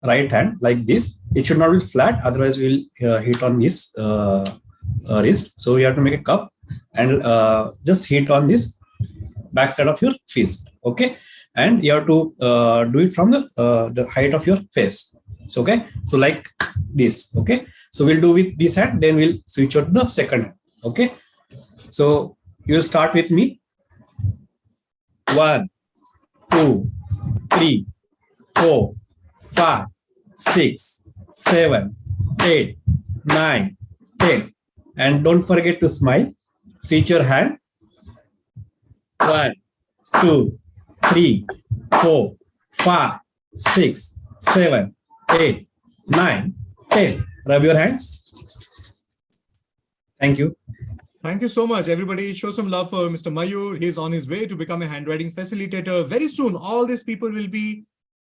right hand like this. It should not be flat, otherwise we will hit on this wrist. So you have to make a cup and just hit on this back side of your fist. Okay, and you have to do it from the height of your face. So okay, so like this. Okay, so we'll do with this hand, then we'll switch on the second hand. Okay, so you start with me. 1, 2, 3, 4, 5, 6, 7, 8, 9, 10. And don't forget to smile. Switch your hand. 1, 2, 3, 4, 5, 6, 7, 8, 9, 10. Rub your hands. Thank you. Thank you so much, everybody. Show some love for Mr. Mayur. He's on his way to become a handwriting facilitator. Very soon, all these people will be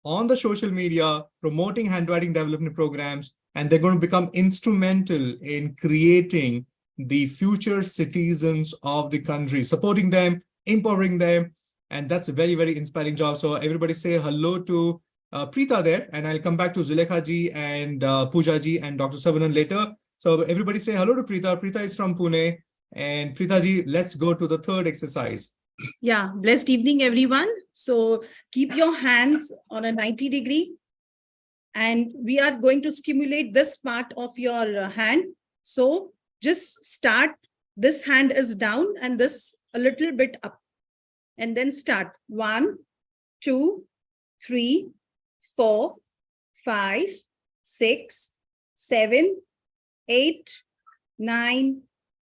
on the social media promoting handwriting development programs, and they're going to become instrumental in creating the future citizens of the country, supporting them, empowering them. And that's a very, very inspiring job. So everybody say hello to Preeta there, and I'll come back to Zulekha ji and Pooja ji and Dr. Savanan later. So everybody say hello to Preeta. Preeta is from Pune. And Preeta ji, let's go to the third exercise. Yeah, blessed evening, everyone. So keep your hands on a 90-degree. And we are going to stimulate this part of your hand. So just start. This hand is down and this a little bit up. And then start. 1, 2, 3, 4, 5, 6, 7, 8, 9,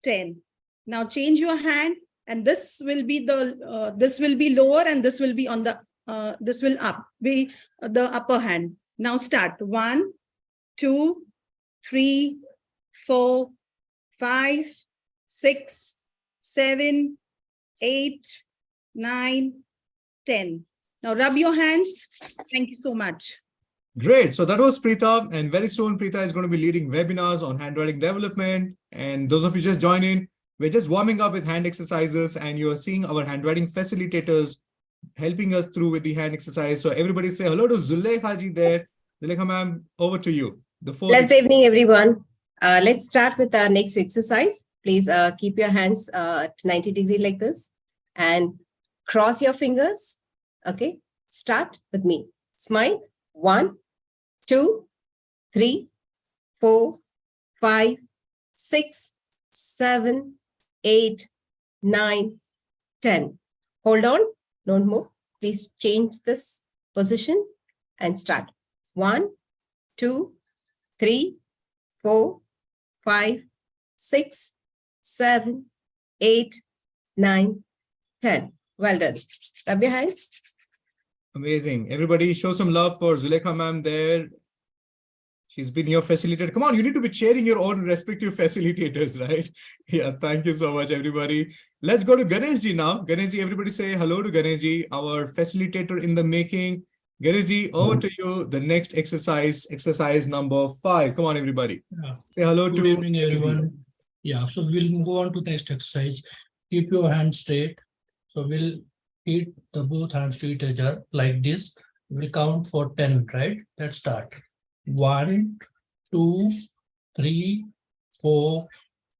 10. Now change your hand, and this will be the this will be lower, and this will be on the this will up be the upper hand. Now start. 1, 2, 3, 4, 5, 6, 7, 8, 9, 10. Now rub your hands. Thank you so much. Great. So that was Preeta, and very soon Preeta is going to be leading webinars on handwriting development. And those of you just join in, we're just warming up with hand exercises, and you're seeing our handwriting facilitators helping us through with the hand exercise. So everybody say hello to Zulekha ji there. Zulekha ma'am, over to you. Blessed evening, everyone. Let's start with our next exercise. Please keep your hands at 90-degree like this and cross your fingers. Okay, start with me. Smile. 1, 2, 3, 4, 5, 6, 7, 8, 9, 10. Hold on. Don't move. Please change this position and start. 1, 2, 3, 4, 5, 6, 7, 8, 9, 10. Well done. Rub your hands. Amazing. Everybody show some love for Zulekha ma'am there. She's been your facilitator. Come on, you need to be cheering your own respective facilitators, right? Yeah, thank you so much, everybody. Let's go to Ganesh ji now. Ganesh ji, everybody say hello to Ganesh ji, our facilitator in the making. Ganesh ji, over to you. The next exercise number 5. Come on, everybody. Yeah. Say hello Good to evening, everyone. Yeah, so we'll move on to the next exercise. Keep your hands straight. So we'll hit the both hands to each other like this. We'll count for 10, right? Let's start. 1, 2, 3, 4,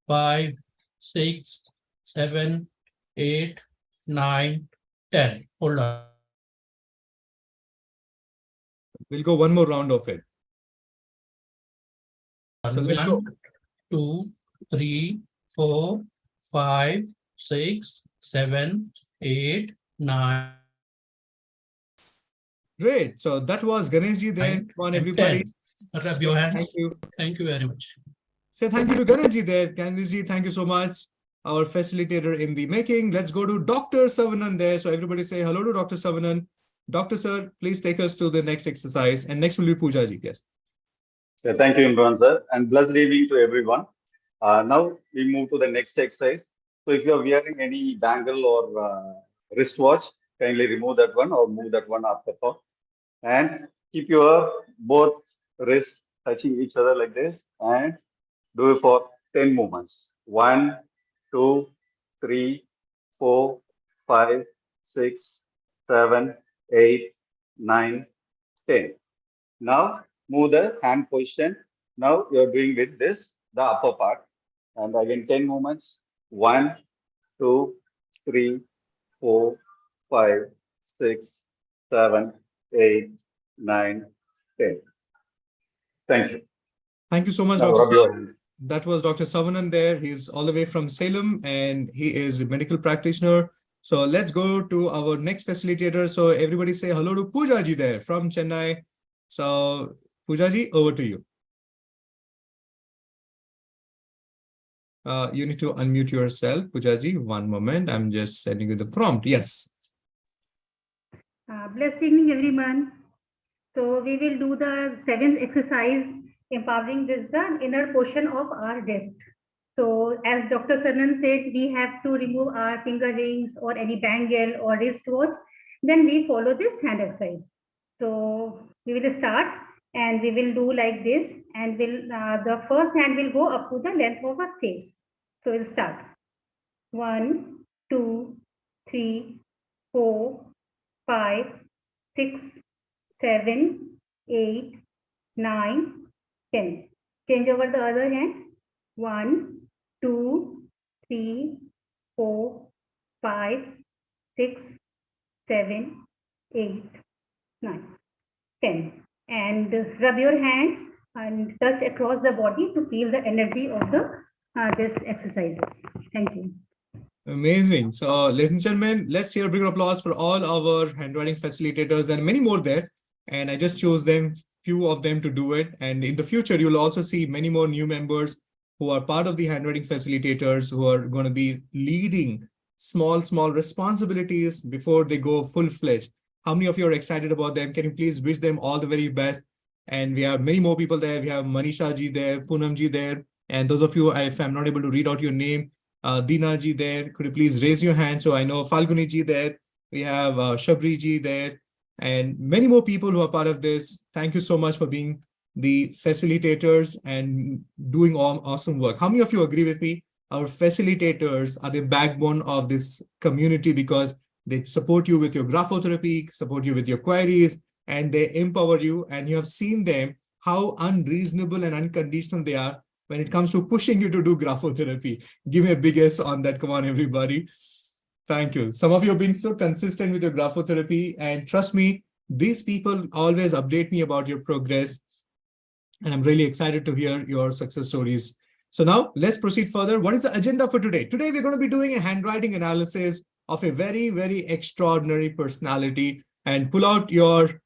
5, 6, 7, 8, 9, 10. Hold on. We'll go one more round of it. So let's go. 1, 2, 3, 4, 5, 6, 7, 8, 9. Great. So that was Ganesh ji there. Come on, everybody. Rub your hands. Thank you. Thank you very much. Say thank you to Ganesh ji there. Ganesh ji, thank you so much. Our facilitator in the making. Let's go to Dr. Savanan there. So everybody say hello to Dr. Savanan. Dr. Sir, please take us to the next exercise. And next will be Pooja ji. Yes. So thank you, Imran sir. And blessed evening to everyone. Now we move to the next exercise. So if you are wearing any bangle or wristwatch, kindly remove that one or move that one after thought. And keep your both wrists touching each other like this and do it for 10 movements. 1, 2, 3, 4, 5, 6, 7, 8, 9, 10. Now move the hand position. Now you're doing with this, the upper part. And again, 10 movements. 1, 2, 3, 4, 5, 6, 7, 8, 9, 10. Thank you. Thank you so much, Now Dr. rub your hand. That was Dr. Savanan there. He's all the way from Salem and he is a medical practitioner. So let's go to our next facilitator. So everybody say hello to Poojaji there from Chennai. So Poojaji, over to you. You need to unmute yourself, Poojaji. One moment. I'm just sending you the prompt. Yes. Blessed evening, everyone. So we will do the 7th exercise, empowering this the inner portion of our wrist. So as Dr. Sanan said, we have to remove our finger rings or any bangle or wristwatch. Then we follow this hand exercise. So we will start and we will do like this, and the first hand will go up to the length of our face. So we'll start. 1, 2, 3, 4, 5, 6, 7, 8, 9, 10. Change over the other hand. 1, 2, 3, 4, 5, 6, 7, 8, 9, 10. And rub your hands and touch across the body to feel the energy of this exercises. Thank you. Amazing. So, ladies and gentlemen, let's hear a big applause for all our handwriting facilitators and many more there. And I just chose few of them to do it. And in the future, you'll also see many more new members who are part of the handwriting facilitators who are going to be leading small responsibilities before they go full-fledged. How many of you are excited about them? Can you please wish them all the very best? And we have many more people there. We have Manisha ji there, Poonam ji there. And those of you, if I'm not able to read out your name, Dina ji there, could you please raise your hand? So I know Falguni ji there. We have Shabri ji there. And many more people who are part of this. Thank you so much for being the facilitators and doing awesome work. How many of you agree with me? Our facilitators are the backbone of this community because they support you with your graphotherapy, support you with your queries, and they empower you. And you have seen them, how unreasonable and unconditional they are when it comes to pushing you to do graphotherapy. Give me a big yes on that. Come on, everybody. Thank you. Some of you have been so consistent with your graphotherapy, and trust me, these people always update me about your progress. And I'm really excited to hear your success stories. So now let's proceed further. What is the agenda for today? Today, we're going to be doing a handwriting analysis of a very, very extraordinary personality, and pull out your,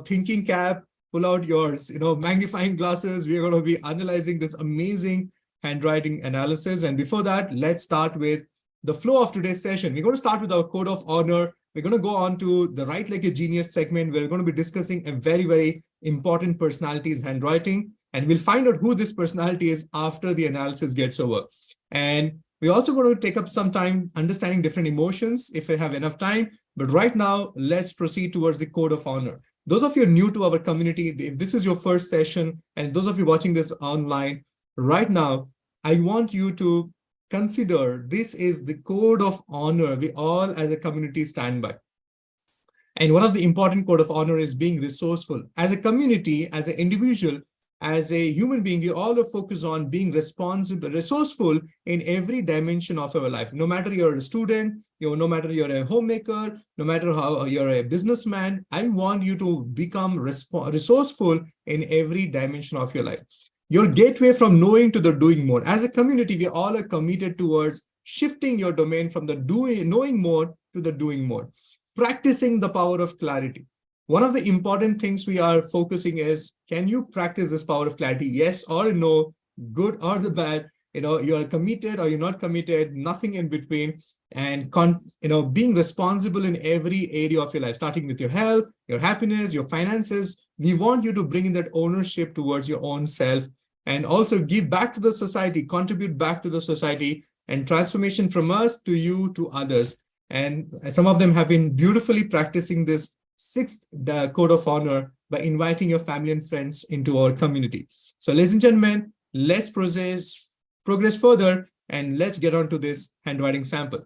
thinking cap, pull out your, magnifying glasses. We're going to be analyzing this amazing handwriting analysis. And before that, let's start with the flow of today's session. We're going to start with our code of honor. We're going to go on to the Write Like a Genius segment. We're going to be discussing a very, very important personality's handwriting. And we'll find out who this personality is after the analysis gets over. And we're also going to take up some time understanding different emotions if we have enough time. But right now, let's proceed towards the code of honor. Those of you new to our community, if this is your first session, and those of you watching this online right now, I want you to consider this is the code of honor we all as a community stand by. And one of the important code of honor is being resourceful. As a community, as an individual, as a human being, we all are focused on being responsible, resourceful in every dimension of our life. No matter you're a student, no matter you're a homemaker, no matter how you're a businessman, I want you to become resourceful in every dimension of your life. Your gateway from knowing to the doing more. As a community, we all are committed towards shifting your domain from the knowing more to the doing more. Practicing the power of clarity. One of the important things we are focusing is, can you practice this power of clarity? Yes or no, good or the bad, you are committed or you're not committed, nothing in between. And, being responsible in every area of your life, starting with your health, your happiness, your finances. We want you to bring in that ownership towards your own self and also give back to the society, contribute back to the society, and transformation from us to you to others. And some of them have been beautifully practicing this sixth code of honor by inviting your family and friends into our community. So ladies and gentlemen, let's progress further and let's get on to this handwriting sample.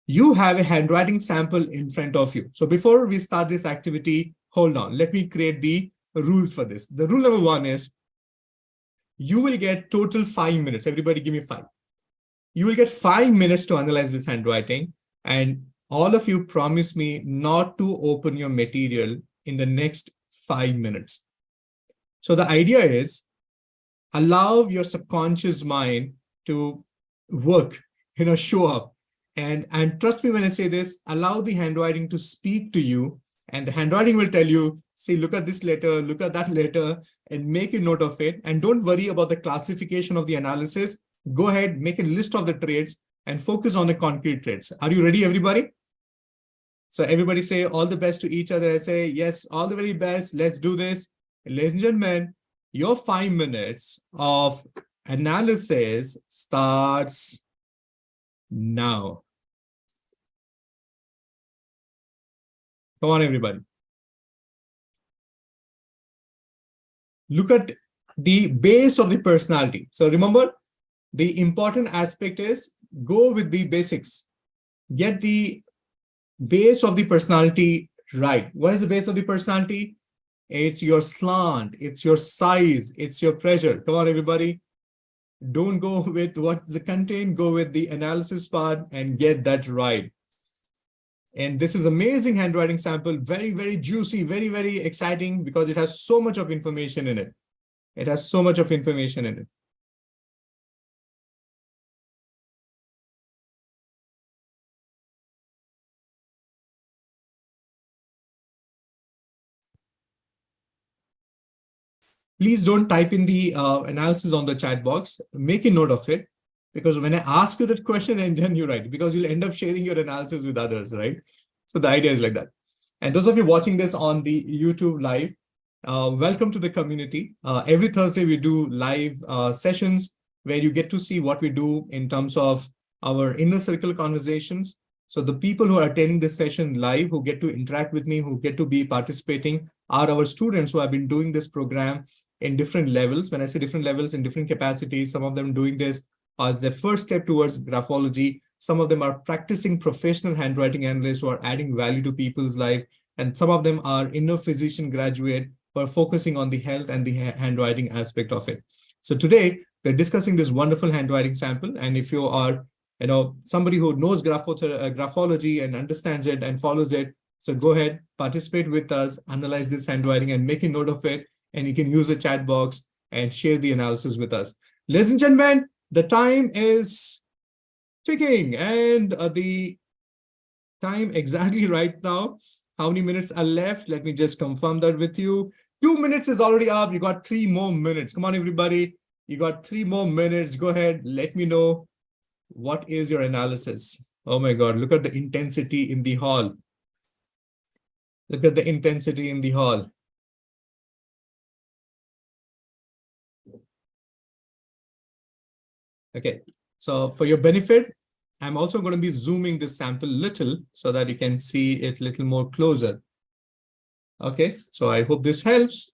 You have a handwriting sample in front of you. So before we start this activity, hold on. Let me create the rules for this. The rule number 1 is you will get total 5 minutes. Everybody give me 5. You will get 5 minutes to analyze this handwriting, and all of you promise me not to open your material in the next 5 minutes. So the idea is allow your subconscious mind to work, show up. And trust me when I say this, allow the handwriting to speak to you, and the handwriting will tell you, see, look at this letter, look at that letter, and make a note of it. And don't worry about the classification of the analysis. Go ahead, make a list of the traits and focus on the concrete traits. Are you ready, everybody? So everybody say all the best to each other. I say, yes, all the very best. Let's do this. Ladies and gentlemen, your 5 minutes of analysis starts now. Come on, everybody. Look at the base of the personality. So remember, the important aspect is go with the basics. Get the base of the personality right. What is the base of the personality? It's your slant, it's your size, it's your pressure. Come on, everybody. Don't go with what's the content, go with the analysis part and get that right. And this is amazing handwriting sample, very, very juicy, very, very exciting because it has so much of information in it. It has so much of information in it. Please don't type in the analysis on the chat box. Make a note of it, because when I ask you that question, and then you write, because you'll end up sharing your analysis with others, right? So the idea is like that. And those of you watching this on the YouTube live, welcome to the community. Every Thursday, we do live sessions where you get to see what we do in terms of our inner circle conversations. So the people who are attending this session live, who get to interact with me, who get to be participating, are our students who have been doing this program in different levels. When I say different levels, in different capacities, some of them doing this as their first step towards graphology. Some of them are practicing professional handwriting analysts who are adding value to people's life. And some of them are inner physician graduate who are focusing on the health and the handwriting aspect of it. So today, we're discussing this wonderful handwriting sample. And if you are somebody who knows graphology and understands it and follows it, so go ahead, participate with us, analyze this handwriting and make a note of it. And you can use the chat box and share the analysis with us. Ladies and gentlemen, the time is ticking, and the time exactly right now. How many minutes are left? Let me just confirm that with you. 2 minutes is already up. You got 3 more minutes. Come on, everybody. You got 3 more minutes. Go ahead. Let me know what is your analysis. Oh my God, look at the intensity in the hall. Look at the intensity in the hall. Okay, so for your benefit, I'm also going to be zooming this sample little so that you can see it a little more closer. Okay, so I hope this helps.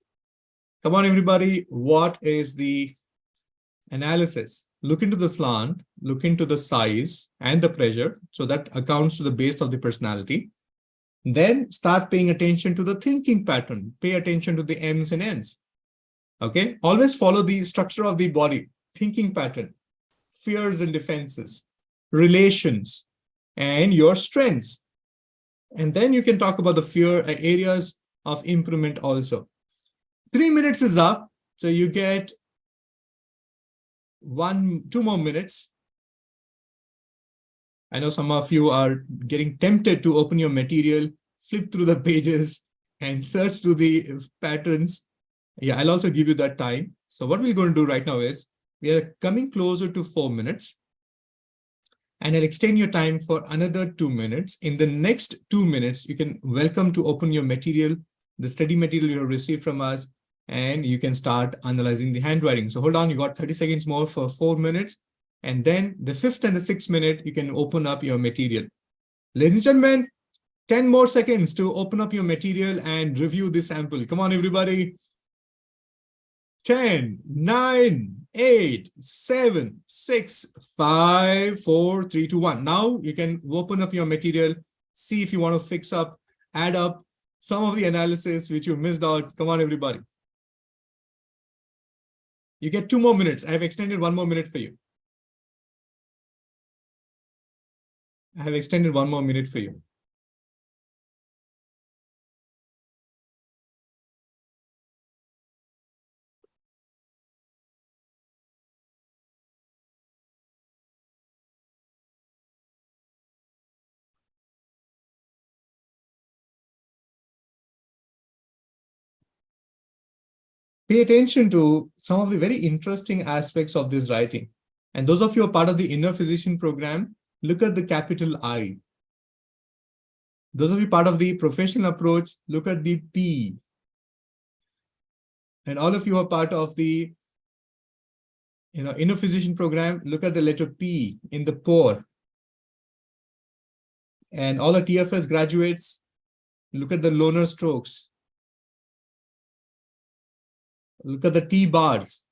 Come on, everybody. What is the analysis? Look into the slant, look into the size and the pressure. So that accounts to the base of the personality. Then start paying attention to the thinking pattern. Pay attention to the M's and N's. Okay, always follow the structure of the body, thinking pattern, fears and defenses, relations, and your strengths. And then you can talk about the fear areas of improvement also. 3 minutes is up. So you get 2 more minutes. I know some of you are getting tempted to open your material, flip through the pages and search through the patterns. Yeah, I'll also give you that time. So what we're going to do right now is we are coming closer to 4 minutes. And I'll extend your time for another 2 minutes. In the next 2 minutes, you can welcome to open your material, the study material you have received from us, and you can start analyzing the handwriting. So hold on, you got 30 seconds more for 4 minutes. And then the 5th and the 6th minute, you can open up your material. Ladies and gentlemen, 10 more seconds to open up your material and review this sample. Come on, everybody. 10, 9, 8, 7, 6, 5, 4, 3, 2, 1. Now you can open up your material, see if you want to fix up, add up some of the analysis which you missed out. Come on, everybody. You get 2 more minutes. I have extended 1 more minute for you. I have extended 1 more minute for you. Pay attention to some of the very interesting aspects of this writing. And those of you who are part of the Inner Physician program, look at the capital I. Those of you part of the professional approach, look at the P. And all of you are part of the Inner Physician program, look at the letter P in the pour. And all the TFS graduates, look at the loner strokes. Look at the T bars.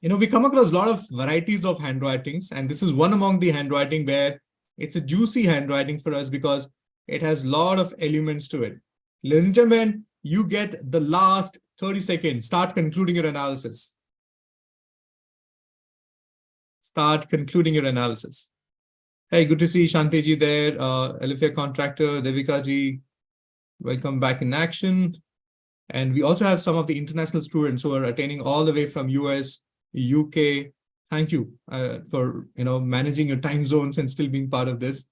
We come across a lot of varieties of handwritings, and this is one among the handwriting where it's a juicy handwriting for us because it has a lot of elements to it. Ladies and gentlemen, you get the last 30 seconds. Start concluding your analysis. Start concluding your analysis. Hey, good to see Shanti there, LFA contractor, Devika ji. Welcome back in action. And we also have some of the international students who are attending all the way from US, UK. Thank you for managing your time zones and still being part of this.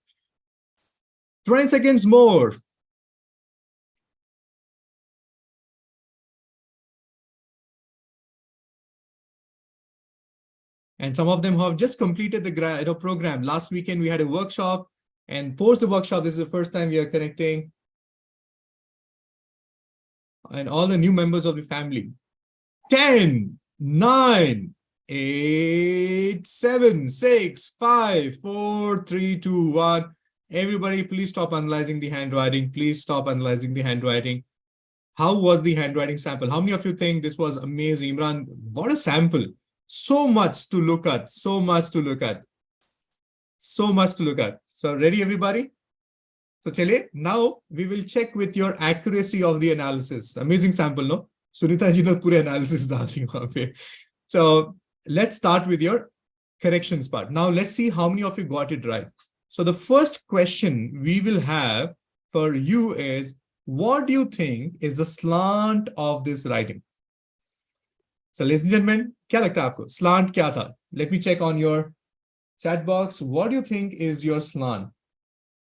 20 seconds more. And some of them who have just completed the program. Last weekend, we had a workshop, and post the workshop, this is the first time we are connecting. And all the new members of the family. 10, 9, 8, 7, 6, 5, 4, 3, 2, 1. Everybody, please stop analyzing the handwriting. Please stop analyzing the handwriting. How was the handwriting sample? How many of you think this was amazing? Imran, what a sample. So much to look at. So much to look at. So much to look at. So ready, everybody? So chale, now we will check with your accuracy of the analysis. Amazing sample, no? Sunita ji ne pure analysis dali wahan pe. So let's start with your corrections part. Now let's see how many of you got it right. So the first question we will have for you is, what do you think is the slant of this writing? So ladies and gentlemen, kya lagta hai aapko? Slant kya tha? Let me check on your chat box. What do you think is your slant?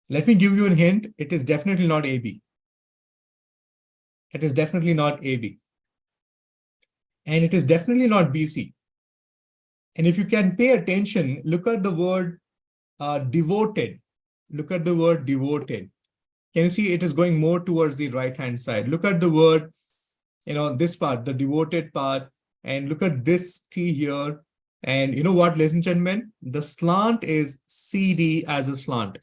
Let me give you a hint. It is definitely not AB. It is definitely not AB. And it is definitely not BC. And if you can pay attention, look at the word devoted. Look at the word devoted. Can you see it is going more towards the right-hand side? Look at the word, this part, the devoted part, and look at this T here. And you know what, ladies and gentlemen? The slant is CD as a slant.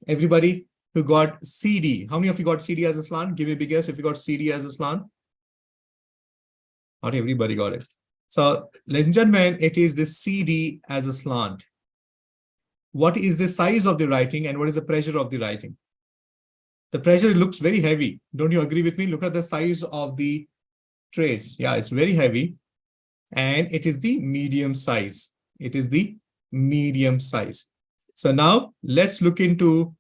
Everybody who got CD, how many of you got CD as a slant? Give me a big guess if you got CD as a slant. Not everybody got it. So, ladies and gentlemen, it is the CD as a slant. What is the size of the writing and what is the pressure of the writing? The pressure looks very heavy. Don't you agree with me? Look at the size of the trades. Yeah, it's very heavy. And it is the medium size. It is the medium size. So now let's look into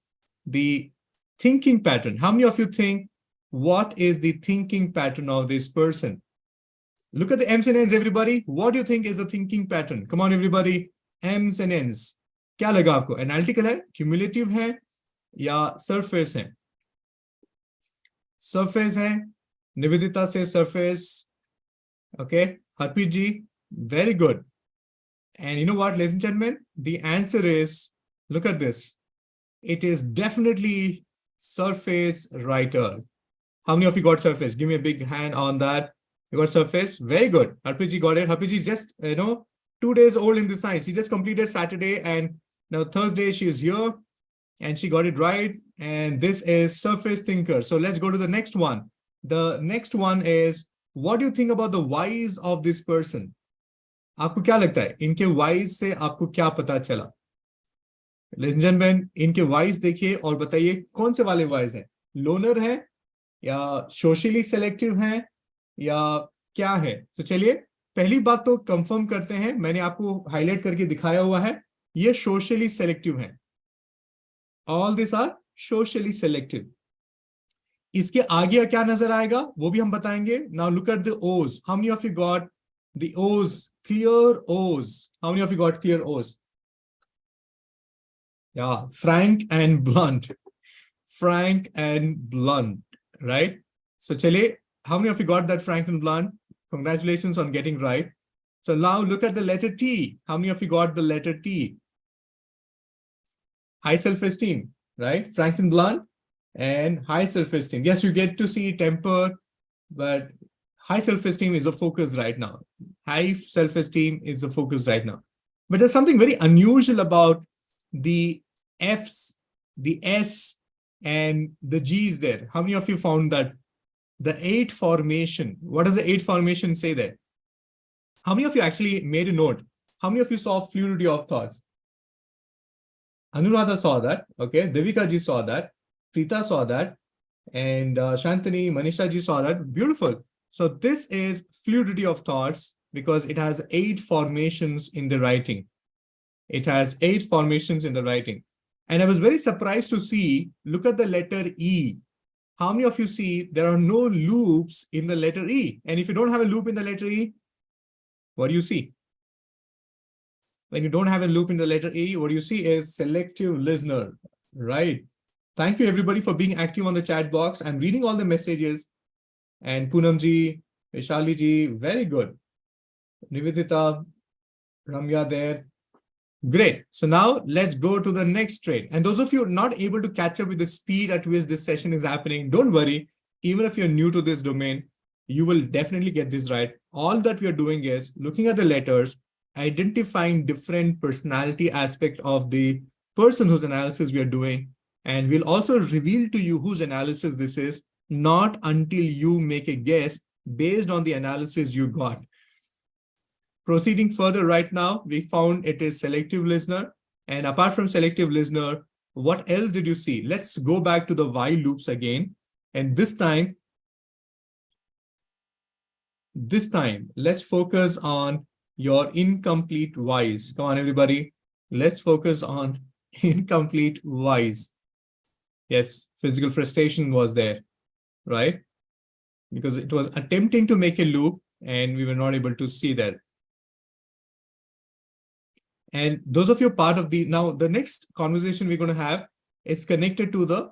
the thinking pattern. How many of you think, what is the thinking pattern of this person? Look at the M's and N's, everybody. What do you think is the thinking pattern? Come on, everybody. M's and N's. क्या लगा आपको? Analytical है, cumulative है, या surface है? Surface है, Nivedita says surface. Okay, Harpreet ji, very good. And you know what, ladies and gentlemen? The answer is, look at this. It is definitely surface writer. How many of you got surface? Give me a big hand on that. You got surface? Very good. Harpreet ji got it. Harpreet ji just, 2 days old in the science. She just completed Saturday and now Thursday she is here and she got it right. And this is surface thinker. So let's go to the next one. The next one is, what do you think about the whys of this person? आपको क्या लगता है? इनके whys से आपको क्या पता चला? Ladies and gentlemen, इनके whys देखिए और बताइए कौन से वाले whys हैं? Loner है या socially selective हैं या क्या है? तो चलिए पहली बात तो कंफर्म करते हैं, मैंने आपको हाईलाइट करके दिखाया हुआ है, ये सोशली सेलेक्टिव है। All this are socially selective. इसके आगे क्या नजर आएगा वो भी हम बताएंगे। Now look at the O's. How many of you got the O's, clear O's? How many of you got clear O's? Yeah, frank and blunt. Frank and blunt, right? So chale, how many of you got that frank and blunt? Congratulations on getting right. So now look at the letter T. How many of you got the letter T? High self-esteem, right? Frank and blunt and high self-esteem. Yes, you get to see temper, but high self-esteem is a focus right now. High self-esteem is a focus right now. But there's something very unusual about the F's, the S, and the G's there. How many of you found that? The 8 formation. What does the 8 formation say there? How many of you actually made a note? How many of you saw fluidity of thoughts? Anuradha saw that. Okay. Devika ji saw that. Preeta saw that. And Shantani, Manisha ji saw that. Beautiful. So this is fluidity of thoughts because it has 8 formations in the writing. It has 8 formations in the writing. And I was very surprised to see, look at the letter E. How many of you see there are no loops in the letter E? And if you don't have a loop in the letter E, what do you see? When you don't have a loop in the letter E, what you see is selective listener, right? Thank you everybody for being active on the chat box. I'm reading all the messages. And Poonamji, Vishali ji, very good. Nivedita, Ramya there. Great. So now let's go to the next trait. And those of you not able to catch up with the speed at which this session is happening, don't worry. Even if you're new to this domain, you will definitely get this right. All that we are doing is looking at the letters, identifying different personality aspect of the person whose analysis we are doing. And we'll also reveal to you whose analysis this is, not until you make a guess based on the analysis you got. Proceeding further right now, we found it is selective listener. And apart from selective listener, what else did you see? Let's go back to the while loops again. And this time, let's focus on your incomplete whys. Come on, everybody. Let's focus on incomplete whys. Yes, physical frustration was there, right? Because it was attempting to make a loop and we were not able to see that. And those of you part of the, now the next conversation we're going to have is connected to the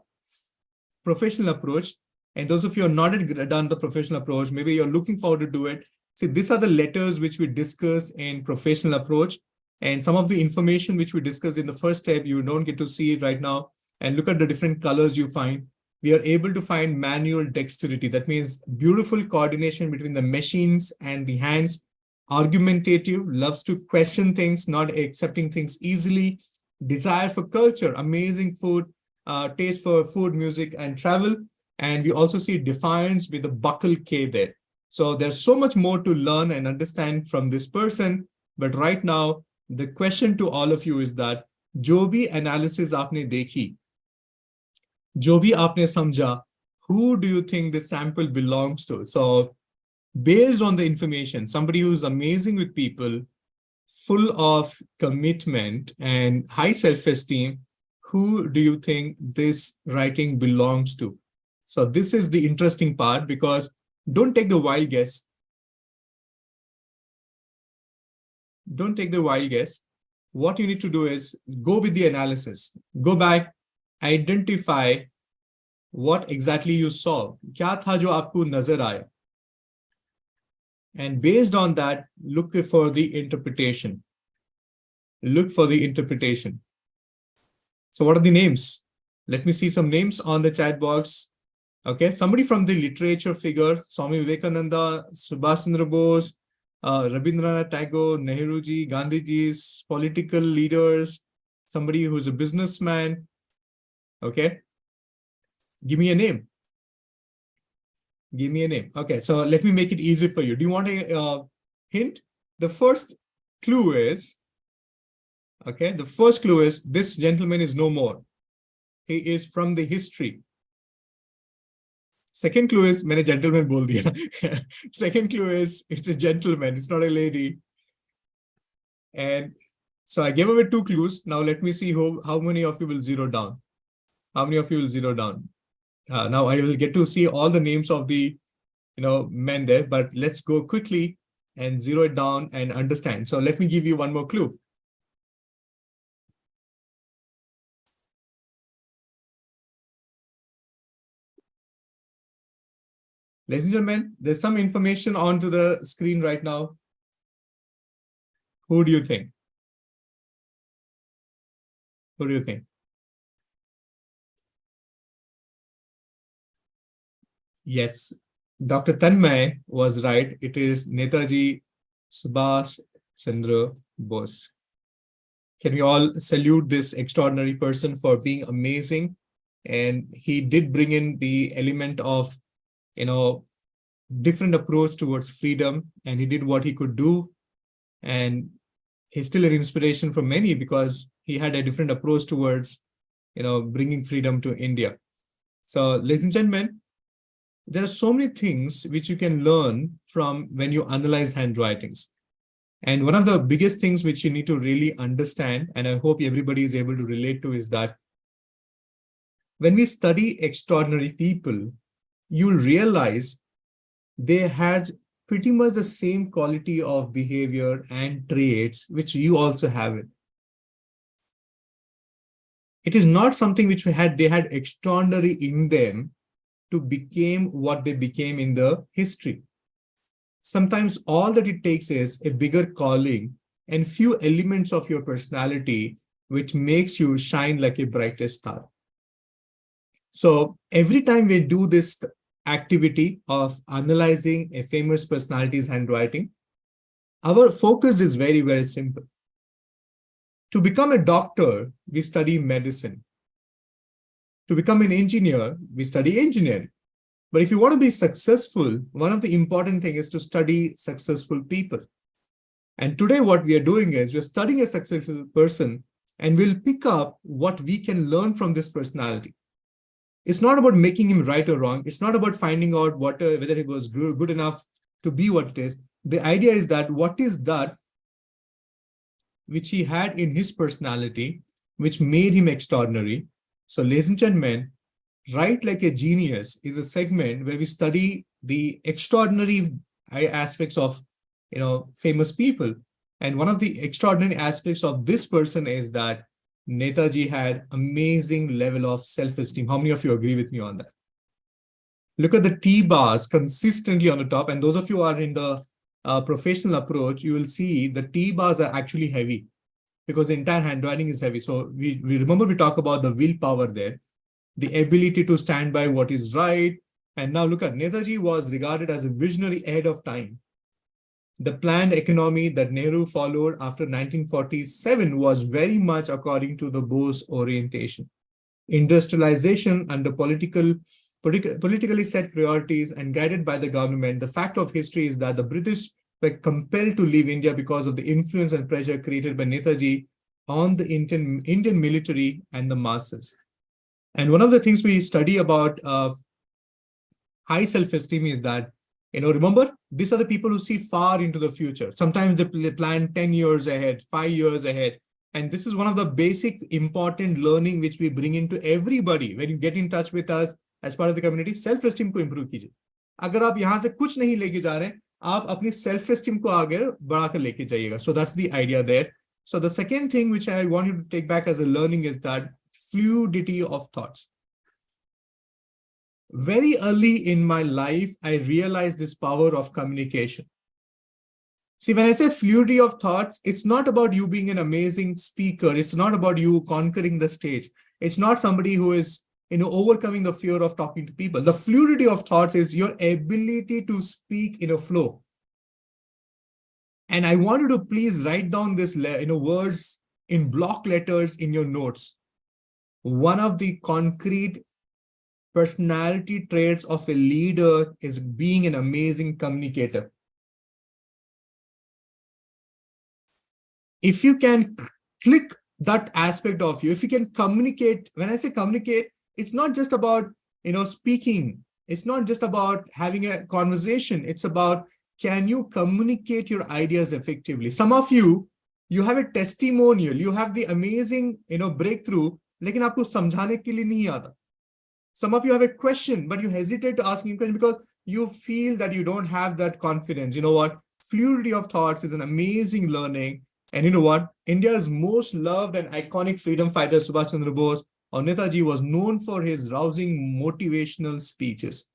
professional approach. And those of you who are not done the professional approach, maybe you're looking forward to do it. See, these are the letters which we discuss in professional approach. And some of the information which we discussed in the first step, you don't get to see it right now. And look at the different colors you find. We are able to find manual dexterity. That means beautiful coordination between the machines and the hands. Argumentative, loves to question things, not accepting things easily. Desire for culture, amazing food, taste for food, music, and travel. And we also see defiance with the buckle K there. So there's so much more to learn and understand from this person. But right now, the question to all of you is that, जो भी analysis आपने देखी, जो भी आपने समझा, who do you think the sample belongs to? So based on the information, somebody who's amazing with people, full of commitment and high self-esteem, who do you think this writing belongs to? So this is the interesting part, because don't take the wild guess. Don't take the wild guess. What you need to do is go with the analysis. Go back, identify what exactly you saw. क्या था जो आपको नजर आया? And based on that, look for the interpretation. Look for the interpretation. So what are the names? Let me see some names on the chat box. Okay, somebody from the literature figure, Swami Vivekananda, Subhash Chandra Bose, Rabindranath Tagore, Nehruji, Gandhiji's political leaders, somebody who's a businessman. Okay, give me a name. Give me a name. Okay, so let me make it easy for you. Do you want a hint? The first clue is, okay, the first clue is this gentleman is no more. He is from the history. Second clue is मैंने gentleman बोल दिया. Second clue is it's a gentleman. It's not a lady. And so I gave away 2 clues. Now let me see how many of you will zero down. How many of you will zero down? Now I will get to see all the names of the men there, but let's go quickly and zero it down and understand. So let me give you one more clue. Ladies and gentlemen, there's some information onto the screen right now. Who do you think? Who do you think? Yes, Dr. Tanmay was right. It is Netaji Subhash Chandra Bose. Can we all salute this extraordinary person for being amazing? And he did bring in the element of, different approach towards freedom, and he did what he could do. And he's still an inspiration for many because he had a different approach towards, bringing freedom to India. So, ladies and gentlemen, there are so many things which you can learn from when you analyze handwritings. And one of the biggest things which you need to really understand, and I hope everybody is able to relate to, is that when we study extraordinary people, you'll realize they had pretty much the same quality of behavior and traits which you also have it. It is not something which they had extraordinary in them to become what they became in the history. Sometimes all that it takes is a bigger calling and few elements of your personality which makes you shine like a brightest star. So every time we do this activity of analyzing a famous personality's handwriting, our focus is very, very simple. To become a doctor, we study medicine. To become an engineer, we study engineering. But if you want to be successful, one of the important things is to study successful people. And today what we are doing is we're studying a successful person and we'll pick up what we can learn from this personality. It's not about making him right or wrong. It's not about finding out whether it was good enough to be what it is. The idea is that what is that which he had in his personality, which made him extraordinary. So ladies and gentlemen, Write Like a Genius is a segment where we study the extraordinary aspects of famous people. And one of the extraordinary aspects of this person is that Netaji had amazing level of self-esteem. How many of you agree with me on that? Look at the T bars consistently on the top. And those of you who are in the professional approach, you will see the T bars are actually heavy because the entire handwriting is heavy. So we remember we talk about the willpower there, the ability to stand by what is right. And now look at Netaji was regarded as a visionary ahead of time. The planned economy that Nehru followed after 1947 was very much according to the Bose orientation. Industrialization under politically set priorities and guided by the government. The fact of history is that the British were compelled to leave India because of the influence and pressure created by Netaji on the Indian military and the masses. And one of the things we study about high self-esteem is that, remember, these are the people who see far into the future. Sometimes they plan 10 years ahead, 5 years ahead. And this is one of the basic important learning which we bring into everybody when you get in touch with us as part of the community. Self-esteem को improve कीजिए. अगर आप यहाँ से कुछ नहीं लेके जा रहे हैं, आप अपनी self-esteem को आगे बढ़ाकर लेके जाइएगा. So that's the idea there. So the second thing which I want you to take back as a learning is that fluidity of thoughts. Very early in my life, I realized this power of communication. See, when I say fluidity of thoughts, it's not about you being an amazing speaker. It's not about you conquering the stage. It's not somebody who is, overcoming the fear of talking to people. The fluidity of thoughts is your ability to speak in a flow. And I want you to please write down this, words in block letters in your notes. One of the concrete personality traits of a leader is being an amazing communicator. If you can click that aspect of you, if you can communicate, when I say communicate, it's not just about, speaking It's not just about having a conversation. It's about, can you communicate your ideas effectively? Some of you have a testimonial, you have the amazing, breakthrough, लेकिन आपको समझाने के लिए नहीं आता. Some of you have a question, but you hesitate to ask a question because you feel that you don't have that confidence. You know what? Fluidity of thoughts is an amazing learning. And you know what? India's most loved and iconic freedom fighter, Subhash Chandra Bose, or Netaji, was known for his rousing motivational speeches.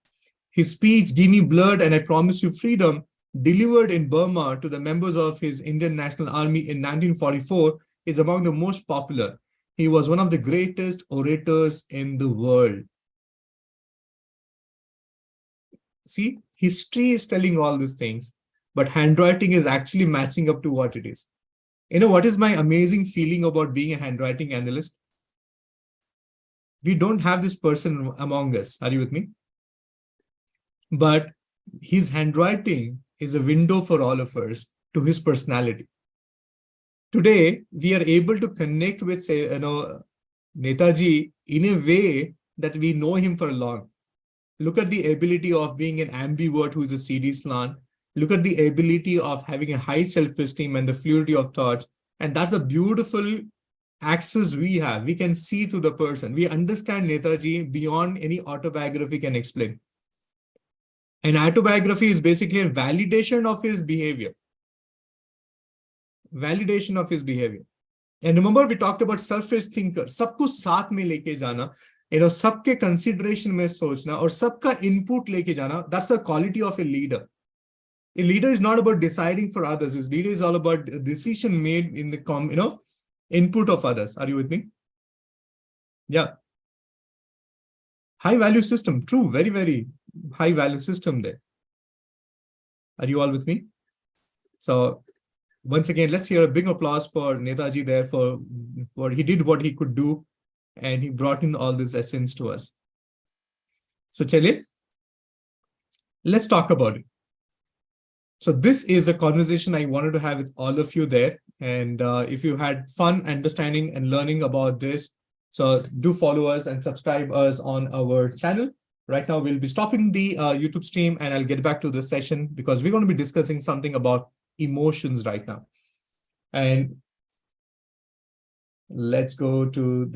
His speech, "Give me blood and I promise you freedom," delivered in Burma to the members of his Indian National Army in 1944, is among the most popular. He was one of the greatest orators in the world. See, history is telling all these things, but handwriting is actually matching up to what it is. You know what is my amazing feeling about being a handwriting analyst? We don't have this person among us. Are you with me? But his handwriting is a window for all of us to his personality. Today, we are able to connect with, say, Netaji in a way that we know him for long. Look at the ability of being an ambivert who is a CD slant. Look at the ability of having a high self-esteem and the fluidity of thoughts. And that's a beautiful access we have. We can see to the person. We understand Netaji beyond any autobiography can explain. An autobiography is basically a validation of his behavior. Validation of his behavior. And remember, we talked about selfish thinker. सब कुछ साथ में लेके जाना, सबके consideration में सोचना और सबका input लेके जाना. That's the quality of a leader. A leader is not about deciding for others. His leader is all about a decision made in the input of others. Are you with me? Yeah. High value system. True. Very, very high value system there. Are you all with me? So once again, let's hear a big applause for Netaji there for what he did, what he could do, and he brought in all this essence to us. So chale, let's talk about it. So this is a conversation I wanted to have with all of you there. And if you had fun understanding and learning about this, so do follow us and subscribe us on our channel. Right now, we'll be stopping the YouTube stream and I'll get back to the session because we're going to be discussing something about emotions right now. And let's go to the